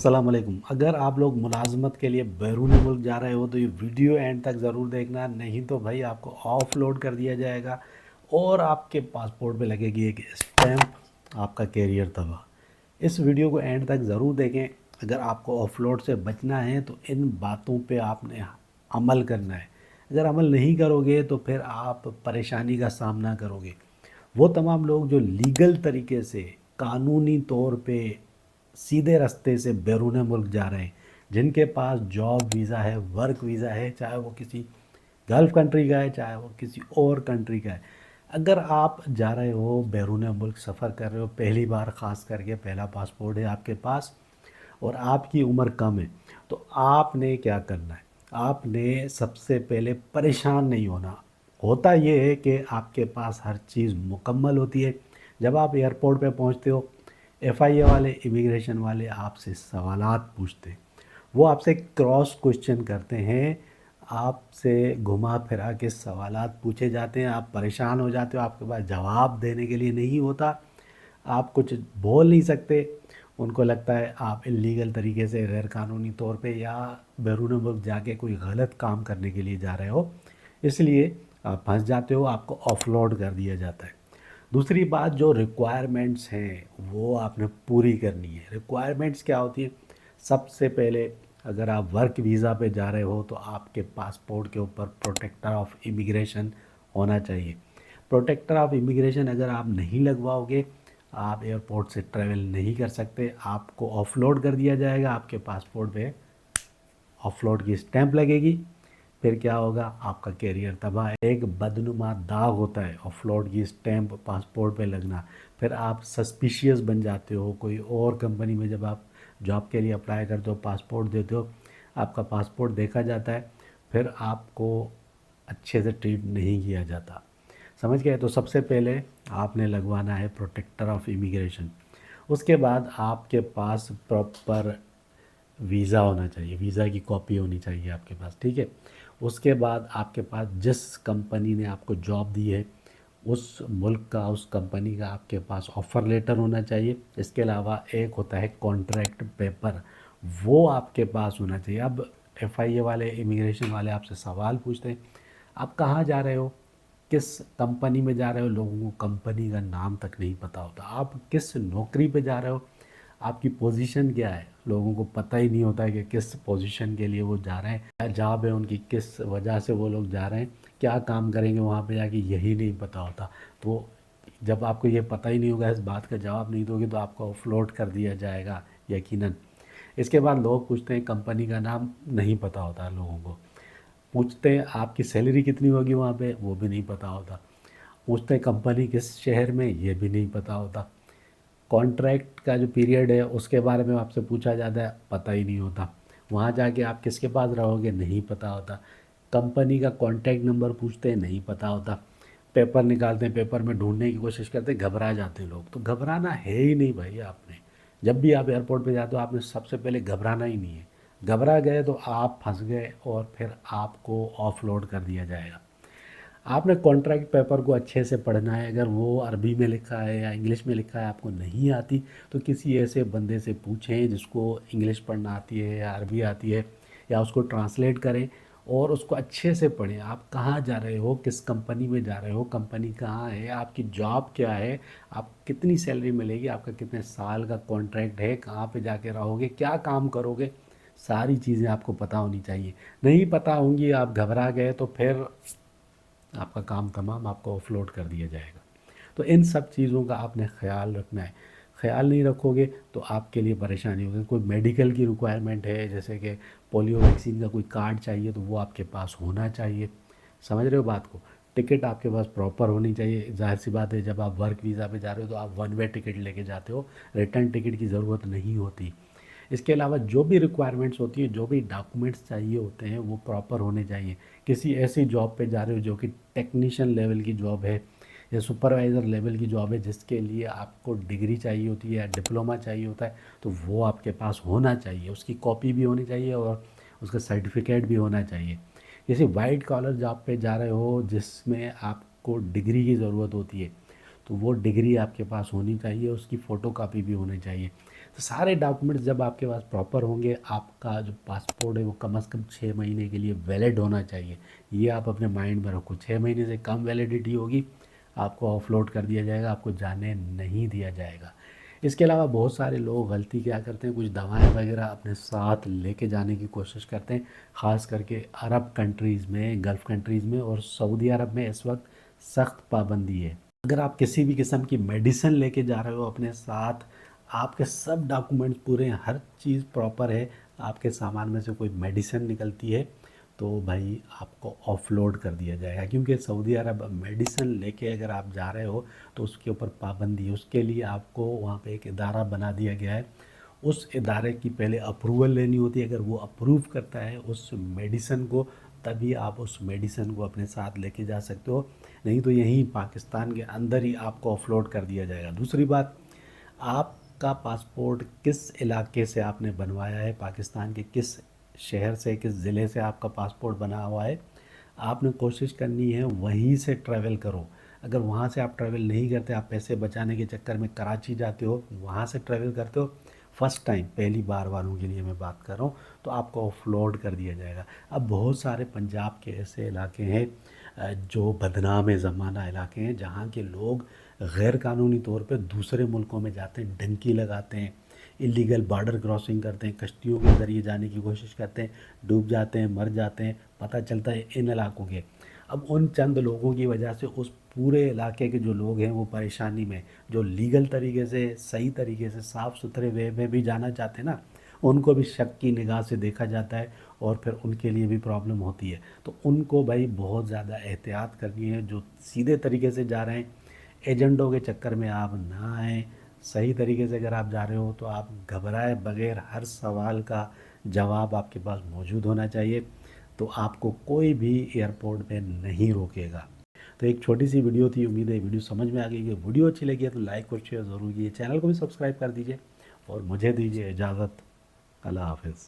अस्सलाम वालेकुम। अगर आप लोग मुलाज़मत के लिए बैरून मुल्क जा रहे हो तो ये वीडियो एंड तक ज़रूर देखना, नहीं तो भाई आपको ऑफलोड कर दिया जाएगा और आपके पासपोर्ट पे लगेगी एक स्टैंप, आपका कैरियर तबाह। इस वीडियो को एंड तक ज़रूर देखें। अगर आपको ऑफलोड से बचना है तो इन बातों पे आपने अमल करना है। अगर अमल नहीं करोगे तो फिर आप परेशानी का सामना करोगे। वो तमाम लोग जो लीगल तरीके से कानूनी तौर पे सीधे रास्ते से बैरून मुल्क जा रहे हैं, जिनके पास जॉब वीज़ा है, वर्क वीज़ा है, चाहे वो किसी गल्फ़ कंट्री का है, चाहे वो किसी और कंट्री का है। अगर आप जा रहे हो बैरून मुल्क, सफ़र कर रहे हो, पहली बार ख़ास करके पहला पासपोर्ट है आपके पास और आपकी उम्र कम है, तो आपने क्या करना है? आपने सबसे पहले परेशान नहीं होना। होता ये है कि आपके पास हर चीज़ मुकम्मल होती है। जब आप एयरपोर्ट पे पहुंचते हो, एफआईए वाले, इमिग्रेशन वाले आपसे सवालात पूछते हैं। वो आपसे क्रॉस क्वेश्चन करते हैं, आपसे घुमा फिरा के सवालात पूछे जाते हैं। आप परेशान हो जाते हो, आपके पास जवाब देने के लिए नहीं होता, आप कुछ बोल नहीं सकते। उनको लगता है आप इल्लीगल तरीके से, गैर कानूनी तौर पे या बैरून मुल्क जाके कोई गलत काम करने के लिए जा रहे हो, इसलिए आप फंस जाते हो, आपको ऑफलोड कर दिया जाता है। दूसरी बात, जो रिक्वायरमेंट्स हैं वो आपने पूरी करनी है। रिक्वायरमेंट्स क्या होती है? सबसे पहले, अगर आप वर्क वीज़ा पे जा रहे हो तो आपके पासपोर्ट के ऊपर प्रोटेक्टर ऑफ इमिग्रेशन होना चाहिए। प्रोटेक्टर ऑफ इमिग्रेशन अगर आप नहीं लगवाओगे, आप एयरपोर्ट से ट्रैवल नहीं कर सकते। आपको ऑफलोड कर दिया जाएगा, आपके पासपोर्ट पे ऑफलोड की स्टैंप लगेगी। फिर क्या होगा? आपका कैरियर तबाह है। एक बदनुमा दाग होता है ऑफलोड की स्टैंप पासपोर्ट पे लगना। फिर आप सस्पिशियस बन जाते हो। कोई और कंपनी में जब आप जॉब के लिए अप्लाई करते हो, पासपोर्ट देते हो, आपका पासपोर्ट देखा जाता है, फिर आपको अच्छे से ट्रीट नहीं किया जाता। समझ गए? तो सबसे पहले आपने लगवाना है प्रोटेक्टर ऑफ इमिग्रेशन। उसके बाद आपके पास प्रॉपर वीज़ा होना चाहिए, वीज़ा की कॉपी होनी चाहिए आपके पास, ठीक है। उसके बाद आपके पास जिस कंपनी ने आपको जॉब दी है, उस मुल्क का, उस कंपनी का आपके पास ऑफ़र लेटर होना चाहिए। इसके अलावा एक होता है कॉन्ट्रैक्ट पेपर, वो आपके पास होना चाहिए। अब एफआईए वाले, इमिग्रेशन वाले आपसे सवाल पूछते हैं, आप कहाँ जा रहे हो, किस कंपनी में जा रहे हो? लोगों को कंपनी का नाम तक नहीं पता होता। आप किस नौकरी पे जा रहे हो, आपकी पोजीशन क्या है, लोगों को पता ही नहीं होता है कि किस पोजीशन के लिए वो जा रहे हैं, क्या जॉब है उनकी, किस वजह से वो लोग जा रहे हैं, क्या काम करेंगे वहाँ पे जाके, यही नहीं पता होता। तो जब आपको ये पता ही नहीं होगा, इस बात का जवाब नहीं दोगे, तो आपको ऑफलोड कर दिया जाएगा यकीनन। इसके बाद लोग पूछते हैं, कंपनी का नाम नहीं पता होता लोगों को। पूछते हैं आपकी सैलरी कितनी होगी वहाँ पे, वो भी नहीं पता होता। पूछते हैं कंपनी किस शहर में, ये भी नहीं पता होता। कॉन्ट्रैक्ट का जो पीरियड है उसके बारे में आपसे पूछा जाता है, पता ही नहीं होता। वहाँ जाके आप किसके पास रहोगे, नहीं पता होता। कंपनी का कॉन्टैक्ट नंबर पूछते हैं, नहीं पता होता। पेपर निकालते हैं, पेपर में ढूंढने की कोशिश करते हैं, घबरा जाते हैं लोग। तो घबराना है ही नहीं भाई। आपने जब भी आप एयरपोर्ट पे जाते हो, आपने सबसे पहले घबराना ही नहीं है। घबरा गए तो आप फंस गए और फिर आपको ऑफलोड कर दिया जाएगा। आपने कॉन्ट्रैक्ट पेपर को अच्छे से पढ़ना है। अगर वो अरबी में लिखा है या इंग्लिश में लिखा है, आपको नहीं आती, तो किसी ऐसे बंदे से पूछें जिसको इंग्लिश पढ़ना आती है या अरबी आती है, या उसको ट्रांसलेट करें और उसको अच्छे से पढ़ें। आप कहाँ जा रहे हो, किस कंपनी में जा रहे हो, कंपनी कहाँ है, आपकी जॉब क्या है, आप कितनी सैलरी मिलेगी, आपका कितने साल का कॉन्ट्रैक्ट है, कहाँ पे जाके रहोगे, क्या काम करोगे, सारी चीज़ें आपको पता होनी चाहिए। नहीं पता होंगी, आप घबरा गए, तो फिर आपका काम तमाम, आपको ऑफलोड कर दिया जाएगा। तो इन सब चीज़ों का आपने ख्याल रखना है। ख्याल नहीं रखोगे तो आपके लिए परेशानी होगी। कोई मेडिकल की रिक्वायरमेंट है, जैसे कि पोलियो वैक्सीन का कोई कार्ड चाहिए, तो वो आपके पास होना चाहिए। समझ रहे हो बात को? टिकट आपके पास प्रॉपर होनी चाहिए। जाहिर सी बात है, जब आप वर्क वीज़ा पे जा रहे हो तो आप वन वे टिकट लेके जाते हो, रिटर्न टिकट की ज़रूरत नहीं होती। इसके अलावा जो भी रिक्वायरमेंट्स होती है, जो भी डॉक्यूमेंट्स चाहिए होते हैं, वो प्रॉपर होने चाहिए। किसी ऐसी जॉब पे जा रहे हो जो कि टेक्नीशियन लेवल की जॉब है या सुपरवाइज़र लेवल की जॉब है, जिसके लिए आपको डिग्री चाहिए होती है या डिप्लोमा चाहिए होता है, तो वो आपके पास होना चाहिए। उसकी कॉपी भी होनी चाहिए और उसका सर्टिफिकेट भी होना चाहिए। किसी वाइट कॉलर जॉब पे जा रहे हो जिसमें आपको डिग्री की ज़रूरत होती है, तो वो डिग्री आपके पास होनी चाहिए, उसकी फ़ोटो कापी भी होनी चाहिए। तो सारे डॉक्यूमेंट्स जब आपके पास प्रॉपर होंगे, आपका जो पासपोर्ट है वो कम से कम 6 महीने के लिए वैलिड होना चाहिए। ये आप अपने माइंड में रखो, 6 महीने से कम वैलिडिटी होगी आपको ऑफलोड कर दिया जाएगा, आपको जाने नहीं दिया जाएगा। इसके अलावा बहुत सारे लोग गलती क्या करते हैं, कुछ दवाएं वगैरह अपने साथ लेके जाने की कोशिश करते हैं, ख़ास करके अरब कंट्रीज़ में, गल्फ़ कंट्रीज़ में और सऊदी अरब में इस वक्त सख्त पाबंदी है। अगर आप किसी भी किस्म की मेडिसिन लेके जा रहे हो अपने साथ, आपके सब डॉक्यूमेंट्स पूरे हैं, हर चीज़ प्रॉपर है, आपके सामान में से कोई मेडिसिन निकलती है तो भाई आपको ऑफलोड कर दिया जाएगा। क्योंकि सऊदी अरब मेडिसिन लेके अगर आप जा रहे हो तो उसके ऊपर पाबंदी है, उसके लिए आपको वहाँ पे एक इदारा बना दिया गया है। उस इदारे की पहले अप्रूवल लेनी होती है, अगर वो अप्रूव करता है उस मेडिसिन को, तभी आप उस मेडिसिन को अपने साथ लेके जा सकते हो, नहीं तो यहीं पाकिस्तान के अंदर ही आपको ऑफलोड कर दिया जाएगा। दूसरी बात, आपका पासपोर्ट किस इलाके से आपने बनवाया है, पाकिस्तान के किस शहर से, किस ज़िले से आपका पासपोर्ट बना हुआ है, आपने कोशिश करनी है वहीं से ट्रैवल करो। अगर वहाँ से आप ट्रैवल नहीं करते, आप पैसे बचाने के चक्कर में कराची जाते हो, वहाँ से ट्रैवल करते हो, फ़र्स्ट टाइम पहली बार वालों के लिए मैं बात कर रहा हूँ, तो आपको ऑफलोड कर दिया जाएगा। अब बहुत सारे पंजाब के ऐसे इलाके हैं जो बदनाम ज़माना इलाके हैं, जहाँ के लोग गैर कानूनी तौर पे दूसरे मुल्कों में जाते हैं, डंकी लगाते हैं, इलीगल बॉर्डर क्रॉसिंग करते हैं, कश्तियों के ज़रिए जाने की कोशिश करते हैं, डूब जाते हैं, मर जाते हैं, पता चलता है इन इलाकों के। अब उन चंद लोगों की वजह से उस पूरे इलाके के जो लोग हैं वो परेशानी में, जो लीगल तरीके से, सही तरीके से, साफ़ सुथरे वे में भी जाना चाहते हैं ना, उनको भी शक की निगाह से देखा जाता है और फिर उनके लिए भी प्रॉब्लम होती है। तो उनको भाई बहुत ज़्यादा एहतियात करनी है। जो सीधे तरीके से जा रहे हैं, एजेंडों के चक्कर में आप ना आएँ। सही तरीके से अगर आप जा रहे हो तो आप घबराए बगैर हर सवाल का जवाब आपके पास मौजूद होना चाहिए, तो आपको कोई भी एयरपोर्ट पे नहीं रोकेगा। तो एक छोटी सी वीडियो थी, उम्मीद है वीडियो समझ में आ गई है। वीडियो अच्छी लगी है तो लाइक और शेयर ज़रूर कीजिए, चैनल को भी सब्सक्राइब कर दीजिए और मुझे दीजिए इजाज़त। अल्लाह हाफ़िज़।